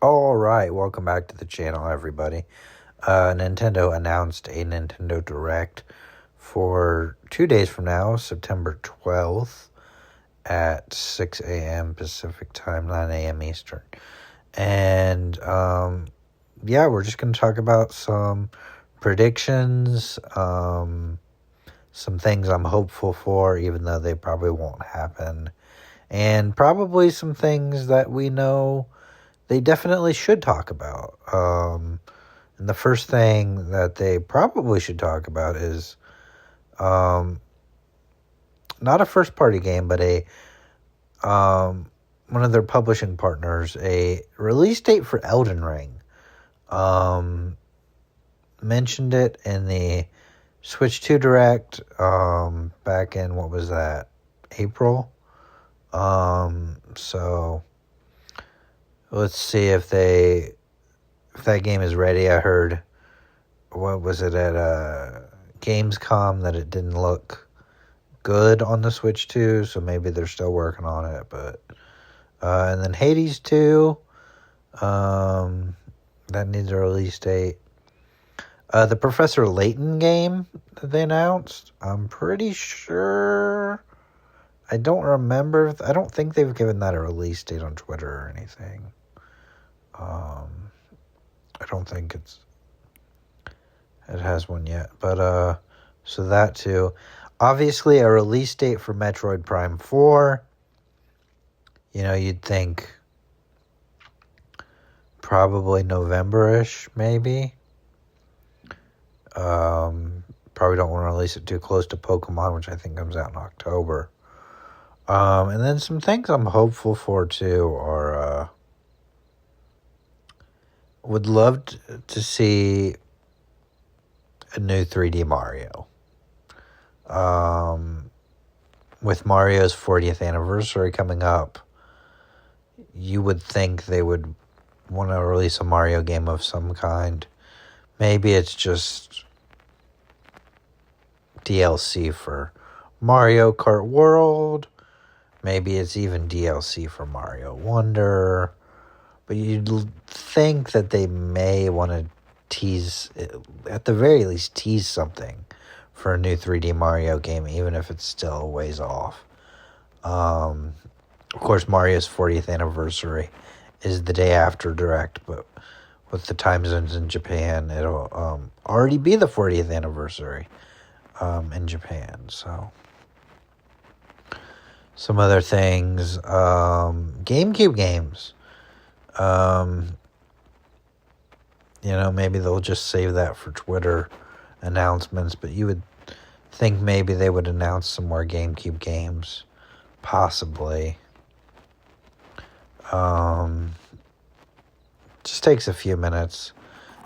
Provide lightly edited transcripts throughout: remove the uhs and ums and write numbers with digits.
All right, welcome back to the channel, everybody. Nintendo announced a Nintendo Direct for 2 days from now, September 12th at 6 a.m. Pacific Time, 9 a.m. Eastern. And we're just going to talk about some predictions, some things I'm hopeful for, even though they probably won't happen, and probably some things that we know they definitely should talk about. And the first thing that they probably should talk about is not a first party game, but a one of their publishing partners, a release date for Elden Ring. Mentioned it in the Switch 2 Direct back in, what was that, April? So let's see if that game is ready. I heard, what was it, at Gamescom, that it didn't look good on the Switch 2, so maybe they're still working on it. But and then Hades 2, that needs a release date. The Professor Layton game that they announced, I'm pretty sure, I don't remember, I don't think they've given that a release date on Twitter or anything. I don't think it has one yet, but so that too. Obviously, a release date for Metroid Prime 4. You know, you'd think probably November-ish, maybe. Probably don't want to release it too close to Pokemon, which I think comes out in October. And then some things I'm hopeful for too are, would love to see a new 3D Mario. With Mario's 40th anniversary coming up, you would think they would want to release a Mario game of some kind. Maybe it's just DLC for Mario Kart World. Maybe it's even DLC for Mario Wonder. But you'd think that they may want to tease, at the very least, tease something for a new 3D Mario game, even if it's still a ways off. Of course, Mario's 40th anniversary is the day after Direct, but with the time zones in Japan, it'll already be the 40th anniversary in Japan. So, some other things, GameCube games. Maybe they'll just save that for Twitter announcements, but you would think maybe they would announce some more GameCube games, possibly. Just takes a few minutes.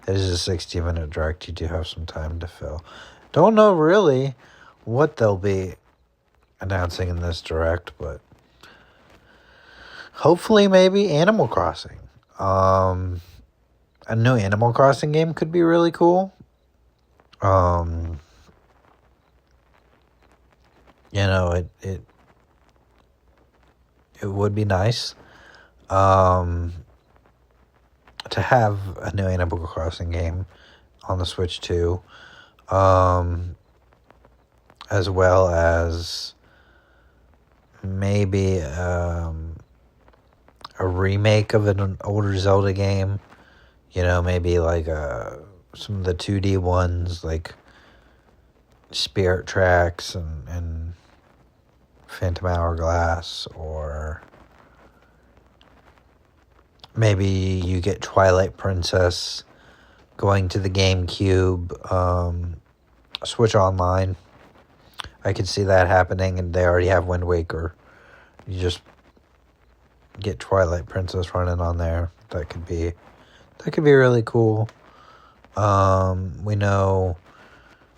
It is a 60-minute direct. You do have some time to fill. Don't know really what they'll be announcing in this direct, but hopefully maybe Animal Crossing. A new Animal Crossing game could be really cool. It would be nice to have a new Animal Crossing game on the Switch 2, as well as maybe a remake of an older Zelda game. Maybe like some of the 2D ones, like Spirit Tracks and Phantom Hourglass, or maybe you get Twilight Princess going to the GameCube, Switch Online. I could see that happening, and they already have Wind Waker. You just get Twilight Princess running on there. That could be really cool. We know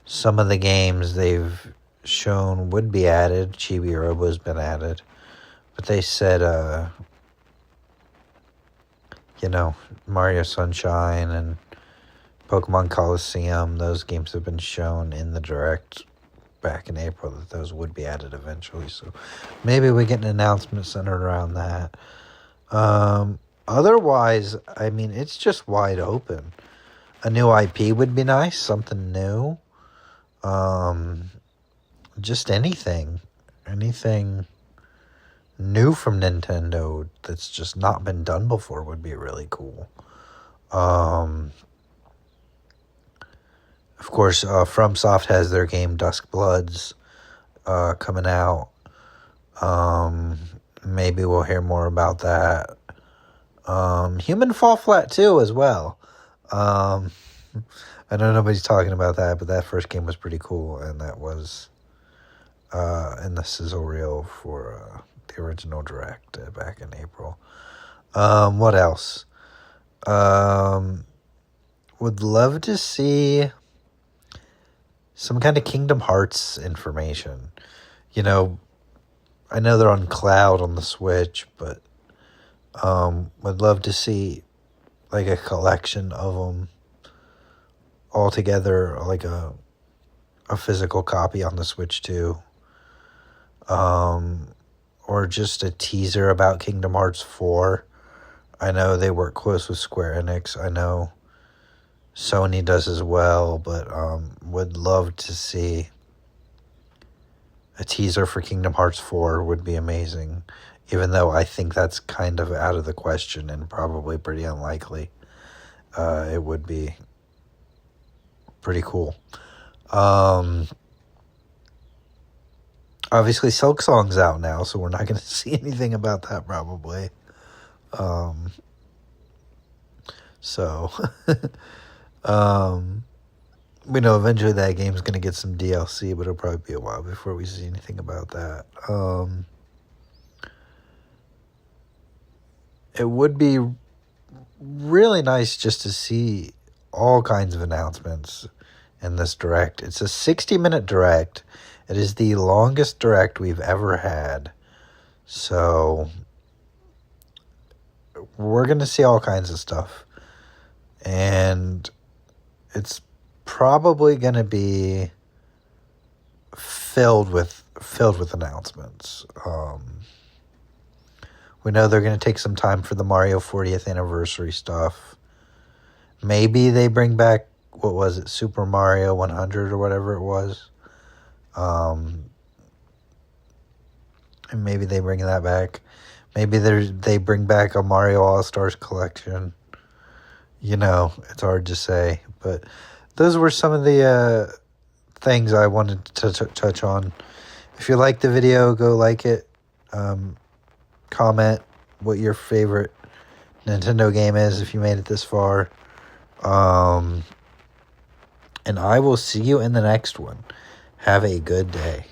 some of the games they've shown would be added. Chibi Robo's been added, but they said, Mario Sunshine and Pokemon Coliseum, those games have been shown in the Direct back in April, that those would be added eventually. So maybe we get an announcement centered around that. otherwise, I mean, it's just wide open. A new IP would be nice, something new. Just anything new from Nintendo that's just not been done before would be really cool. Of course, FromSoft has their game Dusk Bloods coming out. Maybe we'll hear more about that. Human Fall Flat 2 as well. I know nobody's talking about that, but that first game was pretty cool, and that was in the sizzle reel for the original Direct back in April. What else? Would love to see some kind of Kingdom Hearts information. You know, I know they're on cloud on the Switch, but would love to see like a collection of them all together, like a physical copy on the Switch too. Or just a teaser about Kingdom Hearts 4. I know they work close with Square Enix. I know Sony does as well, but would love to see a teaser for Kingdom Hearts 4 would be amazing, even though I think that's kind of out of the question and probably pretty unlikely. It would be pretty cool. Obviously, Silksong's out now, so we're not going to see anything about that probably. We know eventually that game's going to get some DLC, but it'll probably be a while before we see anything about that. It would be really nice just to see all kinds of announcements in this Direct. It's a 60-minute Direct. It is the longest Direct we've ever had. So we're going to see all kinds of stuff. And it's probably going to be filled with announcements. We know they're going to take some time for the Mario 40th anniversary stuff. Maybe they bring back, what was it, Super Mario 100 or whatever it was. And maybe they bring that back. Maybe they bring back a Mario All-Stars collection. You know, it's hard to say. But those were some of the things I wanted to touch on. If you like the video, go like it. Comment what your favorite Nintendo game is if you made it this far. And I will see you in the next one. Have a good day.